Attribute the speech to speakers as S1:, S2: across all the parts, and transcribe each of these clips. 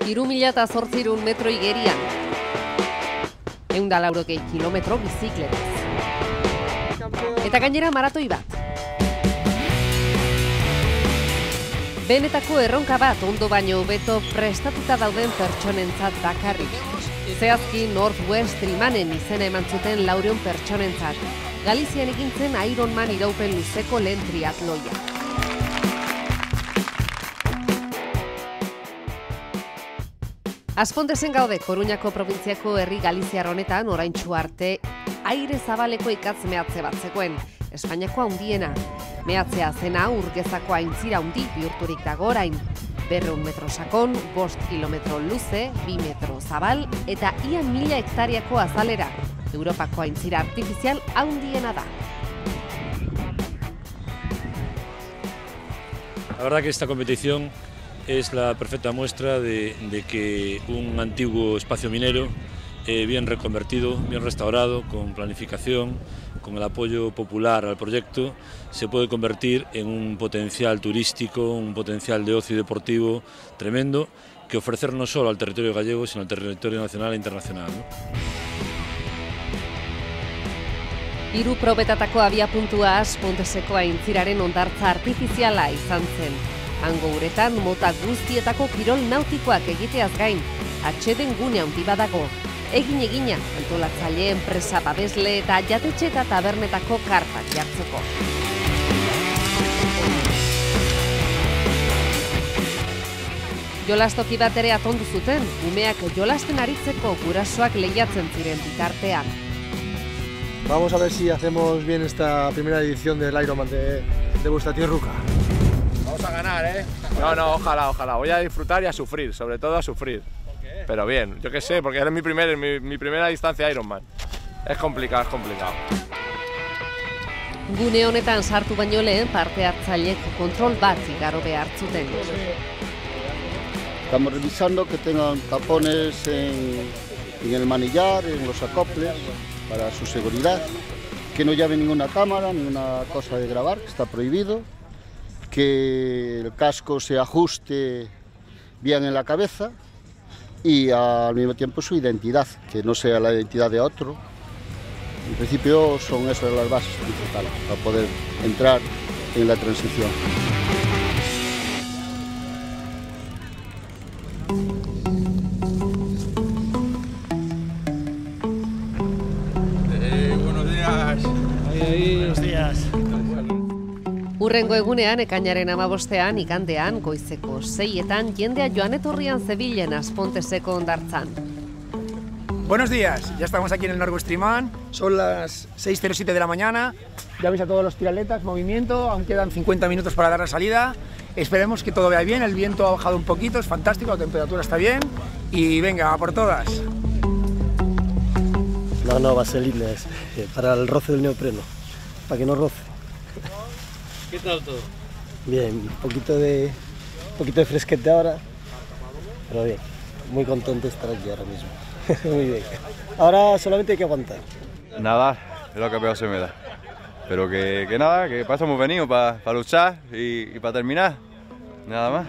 S1: 3.800 metro igerian. 180 kilometro bizikletaz. Eta gainera maratoi bat. Benetako erronka bat ondo baino hobeto prestatuta dauden pertsonentzat bakarrik. Zehazki Northwest Trimanen izena eman zuten 400 pertsonentzat. Galizian egin zen Ironman iraupen luzeko lehen triatloia. Azpontezen gaude, Koruñako probintziako herri galiziar honetan oraintsu arte aire zabaleko ikatz mehatze bat zegoen, Espainiako handiena. Mehatzea zena Urgezako aintzira handi bihurturik dago orain. 200 metro sakon, 5 kilometro luze, 2 metro zabal eta ia 1000 hektariako azalera. Europako aintzira artifizial handiena da.
S2: La verdad que esta competición es la perfecta muestra de que un antiguo espacio minero bien reconvertido, bien restaurado, con planificación, con el apoyo popular al proyecto, se puede convertir en un potencial turístico, un potencial de ocio y deportivo tremendo que ofrecer no solo al territorio gallego, sino al territorio nacional e internacional, ¿no?
S1: Hiru probetatako abiapuntua Azponteseko aintziraren hondartza artifiziala izan zen. Hango uretan mota guztietako kirol nautikoak egiteaz gain, atseden gune handi badago. Egina, antolatzaile, enpresa babesle eta jatetxe eta tabernetako karpak jartzeko. Jolastoki bat ere atondu zuten, umeak jolasten aritzeko gurasoak lehiatzen ziren bitartean.
S3: Vamos a ver si hacemos bien esta primera edición del Ironman de vuestra tierruca.
S4: Vamos a ganar, ¿eh? No, ojalá. Voy a disfrutar y a sufrir, sobre todo a sufrir.
S3: ¿Por qué?
S4: Pero bien, yo qué sé, porque es mi primera distancia Ironman. Es complicado.
S1: Gune honetan sartu baino lehen parte hartzaileek kontrol bat igaro behar zuten.
S5: Estamos revisando que tengan tapones en el manillar, en los acoples, para su seguridad, que no lleve ninguna cámara, ninguna cosa de grabar, que está prohibido, que el casco se ajuste bien en la cabeza y al mismo tiempo su identidad, que no sea la identidad de otro. En principio son esas las bases principales para poder entrar en la transición.
S3: Buenos días.
S1: Hurrengo egunean, ekainaren 15ean, igandean, goizeko 6etan, jendea joan etorrian zebilen Azponteseko hondartzan.
S6: Buenos días, ya estamos aquí en el Northwest Triman, son las 6:07 de la mañana, ya veis a todos los triatletas, movimiento, aún quedan 50 minutos para dar la salida, esperemos que todo vaya bien, el viento ha bajado un poquito, es fantástico, la temperatura está bien y venga, a por todas.
S3: No, vaselina es para el roce del neopreno, para que no roce.
S2: ¿Qué tal todo?
S3: Bien, un poquito de fresquete ahora, pero bien, muy contento de estar aquí ahora mismo. Muy bien. Ahora solamente hay que aguantar.
S7: Nada, es lo que peor se me da. Pero que nada, que para eso hemos venido, para luchar y para terminar. Nada más.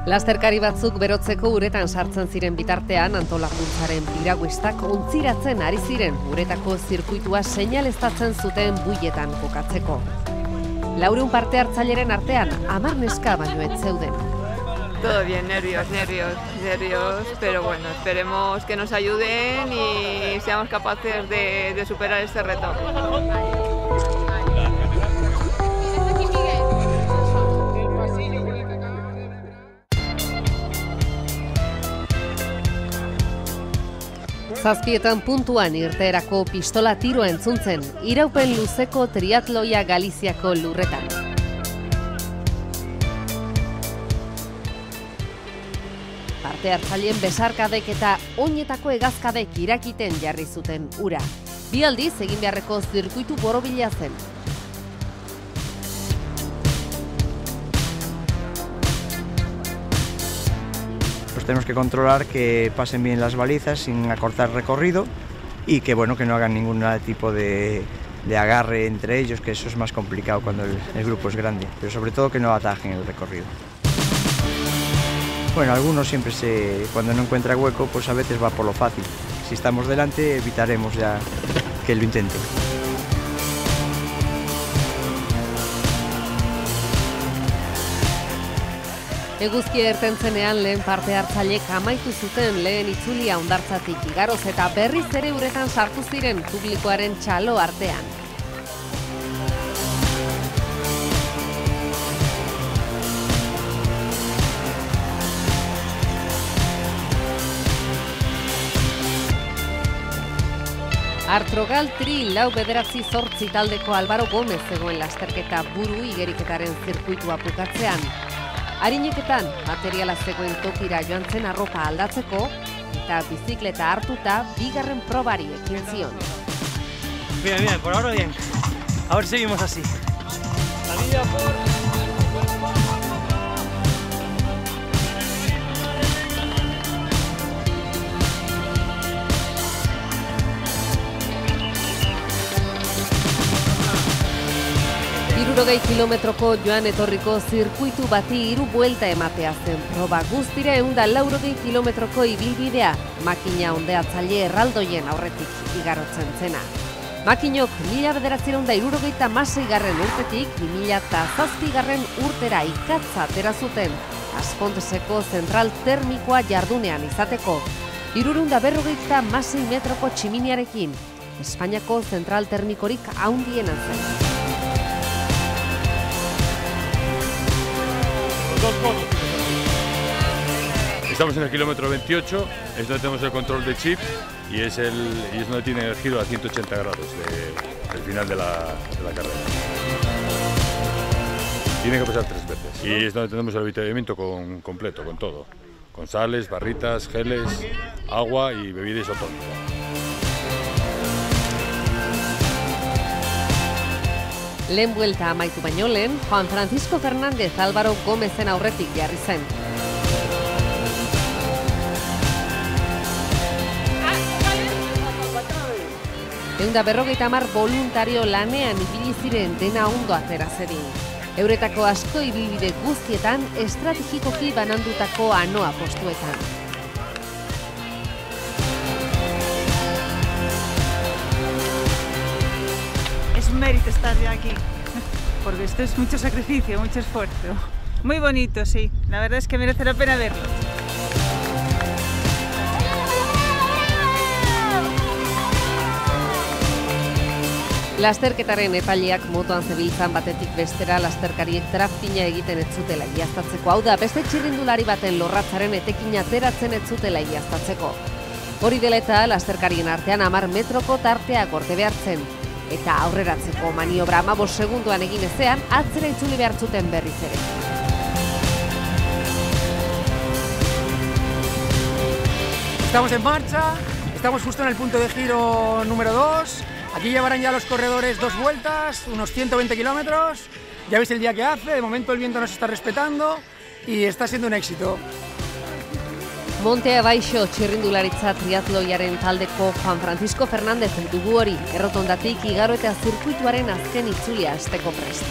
S1: Lasterkari batzuk berotzeko uretan sartzen ziren bitartean antolakuntzaren piraguistak ontziratzen ari ziren uretako zirkuitua seinaleztatzen zuten builetan kokatzeko. 400 parte hartzaileren artean 10 neska baino ez zeuden.
S8: Todo bien, nervios, pero bueno, esperemos que nos ayuden y seamos capaces de superar este reto. Zazpietan puntuan irteerako pistola tiroa entzuntzen, iraupen luzeko triatloia Galiziako lurretan. Parte hartzaileen besarkadek eta oinetako hegazkadek irakiten jarri zuten ura. Bi aldiz egin beharreko zirkuitu borobila zen.
S6: Pues tenemos que controlar que pasen bien las balizas sin acortar recorrido y que bueno, que no hagan ningún tipo de agarre entre ellos, que eso es más complicado cuando el grupo es grande, pero sobre todo que no atajen el recorrido.
S9: Bueno, algunos siempre cuando no encuentra hueco, pues a veces va por lo fácil. Si estamos delante, evitaremos ya que lo intente.
S1: Eguzki ertentzenean lehen parte hartzaileek amaitu zuten lehen itzulia hondartzatik igaroz eta berriz ere uretan sartu ziren publikoaren txalo artean. Artrogal Tri 4-9 taldeko Álvaro Gómez zegoen lasterketa buru igeriketaren zirkuitua bukatzean. Harineketan materiala zegoen tokira joan zen arropa aldatzeko eta bizikleta hartuta bigarren probari ekin zion.
S10: Bien, bien, por ahora bien. A ver, seguimos así. Salida por...
S1: kilometroko joan etorriko zirkuitu bati 3 buelta ematea zen proba guztira 180 kilometroko ibilbidea, makina ondeatzaile erraldoien aurretik igarotzen zena. Makinok 1976 urtetik 2007 urtera ikatza atera zuten, Asponteseko zentral termikoa jardunean izateko, 356 metroko tximiniarekin, Espainiako zentral termikorik handiena zen.
S11: Estamos en el kilómetro 28, es donde tenemos el control de chip y es donde tiene el giro a 180 grados del final de la carrera. Tiene que pasar 3 veces y es donde tenemos el avituallamiento completo, con todo, con sales, barritas, geles, agua y bebida isotónica.
S1: Lehen buelta amaitu baino lehen, Juan Francisco Fernández Álvaro Gómezen aurretik jarri zen. Eunda 50 voluntario lanean ibili ziren dena ondo atera zedin. Euretako asko ibilbide guztietan estrategikoki banandutako anoa postuetan.
S12: Es un mérito estar ya aquí, porque esto es mucho sacrificio, mucho esfuerzo. Muy bonito, sí. La verdad es que merece la pena verlo.
S1: Lasterketaren epaileak motoan zebiltzan batetik bestera lasterkariek draftina egiten ez zutela egiaztatzeko. Hau da, beste txirrindulari baten lorratzaren etekin ateratzen ez zutela egiaztatzeko. Hori dela eta lasterkarien artean 10 metroko tartea gorde behartzen. Eta aurreratzeko maniobra 15 segunduan egin ezean, atzera itzuli behar zuten berriz ere.
S6: Estamos en marcha, estamos justo en el punto de giro número 2. Aquí llevarán ya los corredores 2 vueltas, unos 120 kilómetros. Ya veis el día que hace, de momento el viento nos está respetando y está siendo un éxito.
S1: Montea Baixo txirrindularitza triatloiaren taldeko Juan Francisco Fernández dugu hori, errotondatik igaro eta zirkuituaren azken itzulia hasteko prest.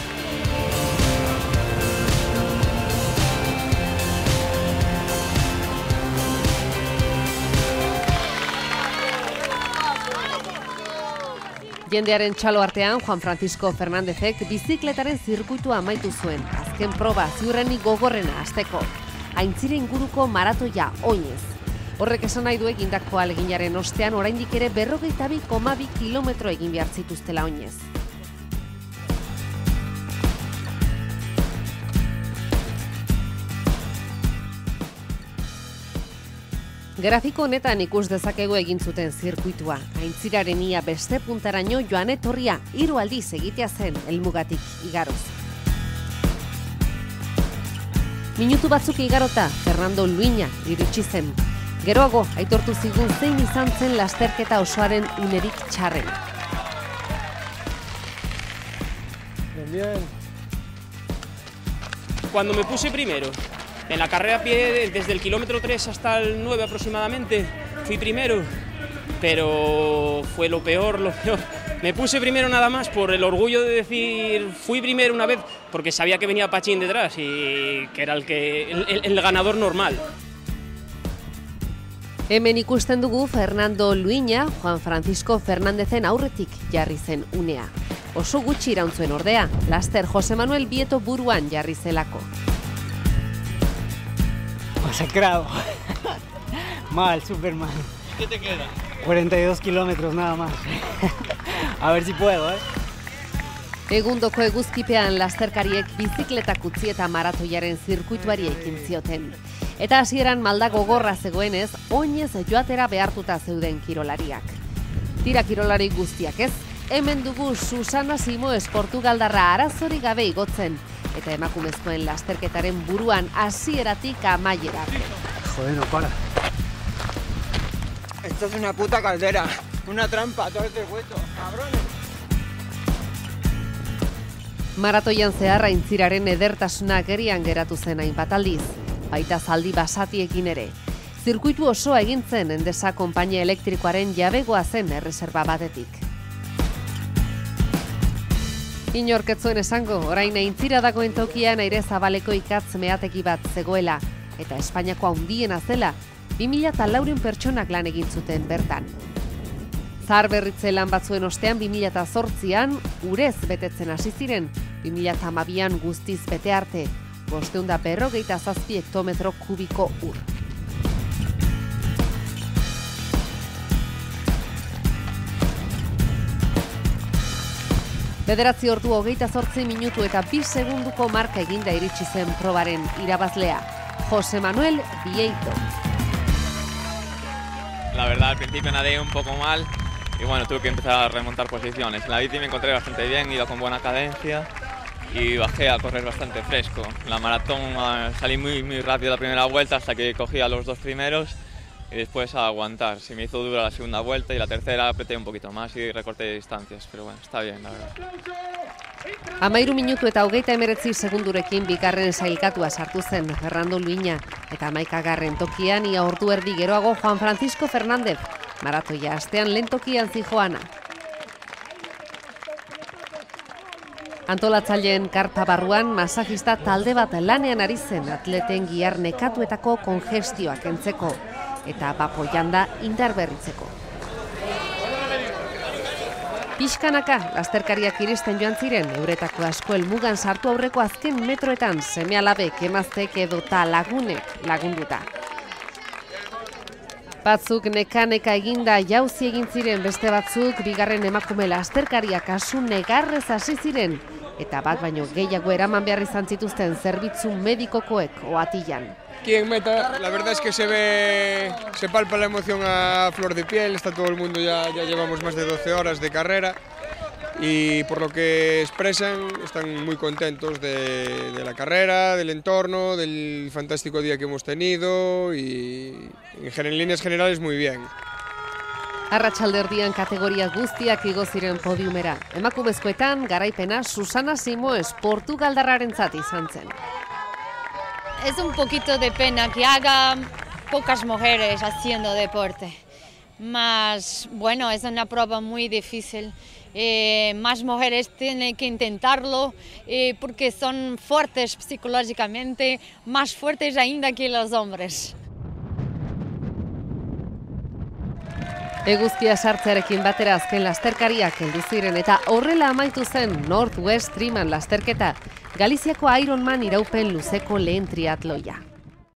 S1: Jendearen txalo artean, Juan Francisco Fernándezek bizikletaren zirkuitua amaitu zuen, azken proba ziurrenik gogorrena hasteko. Aintzire inguruko maratoia oinez. Horrek esan nahi du egindako ahaleginaren ostean oraindik ere 42,2 kilometro egin behar zituztela oinez. Grafiko honetan ikus dezakegu egin zuten zirkuitua. Aintziraren ia beste puntaraino joan etorria 3 aldiz egitea zen helmugatik igaroz. Minutu batzuk igarota, Fernando Luina iritsi zen. Geroago, aitortu zigun zein izan zen lasterketa osoaren unerik txarrena.
S13: Bien. Cuando me puse primero, en la carrera a pie, desde el kilómetro 3 hasta el 9 aproximadamente, fui primero, pero fue lo peor Me puse primero nada más por el orgullo de decir, fui primero una vez, porque sabía que venía Pachín detrás y que era el ganador normal.
S1: Hemen ikusten dugu Fernando Luiña, Juan Francisco Fernandezen aurretik jarri zen unea. Oso gutxi irauntzuen ordea, laster Jose Manuel Bieto buruan jarri zelako.
S14: Masacrado. Mal, súper mal.
S10: ¿Qué te queda?
S14: 42 kilómetros nada más. A ver si puedo,
S1: Egundoko eguzkipean lasterkariek bizikletak utzi eta maratoiaren zirkuituari ekin zioten. Eta hasieran malda gogorra zegoenez, oinez joatera behartuta zeuden kirolariak. Tira kirolari guztiak ez, hemen dugu Susana Simoes Portugaldarra arazorik gabe igotzen, eta emakumezkoen lasterketaren buruan hasieratik amaiera.
S14: Joder, no para.
S15: Esto es una puta caldera, una trampa, todo este hueco, cabrones.
S1: Maratoian zehar aintziraren edertasuna gerian geratu zen hainbat aldiz, baita zaldi basatiekin ere. Zirkuitu osoa egin zen Endesa konpainia elektrikoaren jabegoa zen erreserba batetik. Inork ez zuen esango, orain aintzira dagoen tokian Aire Zabaleko ikatz meateki bat zegoela, eta Espainiako handiena zela, 2004 pertsonak lan egin zuten bertan. Zahar berritze lan batzuen ostean 2008an urez betetzen hasi ziren, 2012an guztiz bete arte, 557 hektometro kubiko ur. Bederatzi ordu 28 minutu eta 2 segunduko marka eginda iritsi zen probaren irabazlea, Jose Manuel Bieto.
S16: La verdad, al principio nadé un poco mal y bueno, tuve que empezar a remontar posiciones. En la bici me encontré bastante bien, iba con buena cadencia y bajé a correr bastante fresco. En la maratón salí muy rápido la primera vuelta hasta que cogí a los 2 primeros y después a aguantar. Se me hizo dura la segunda vuelta y la tercera apreté un poquito más y recorté distancias, pero bueno, está bien, la verdad.
S1: 13 minutu eta 29 segundurekin bigarren sailkatua sartu zen Fernando Luiña eta 11. tokian ia ordu erdi geroago Juan Francisco Fernández, maratoia astean lehen tokian zijoana. Antolatzaileen karpa barruan masajista talde bat lanean ari zen atleten gihar nekatuetako kongestioak kentzeko eta bapoianda indarberritzeko. Pixkanaka, lasterkariak iristen joan ziren, euretako asko helmugan sartu aurreko azken metroetan seme-alabek, emaztek edota lagunek lagunduta. Batzuk neka eginda jauzi egin ziren, beste batzuk bigarren emakume lasterkariak kasu negarrez hasi ziren, eta bat baino gehiago eraman behar izan zituzten zerbitzu medikokoek oatilan.
S17: Aquí en meta, la verdad es que se palpa la emoción a flor de piel, está todo el mundo, ya llevamos más de 12 horas de carrera y por lo que expresan están muy contentos de la carrera, del entorno, del fantástico día que hemos tenido y en líneas generales muy bien.
S1: Arratsalderdian kategoria guztiak igo ziren podiumera. Emakumezkoetan garaipena Susana Simoes Portugaldarrarentzat izan zen.
S18: Es un poquito de pena que haga pocas mujeres haciendo deporte. Más, bueno, es una prueba muy difícil. Más mujeres tienen que intentarlo porque son fuertes psicológicamente, más fuertes ainda que los hombres.
S1: Eguzkia sartzearekin batera azken lasterkariak heldu ziren eta horrela amaitu zen Northwest Triman lasterketa, Galiziako Ironman iraupen luzeko lehen triatloia.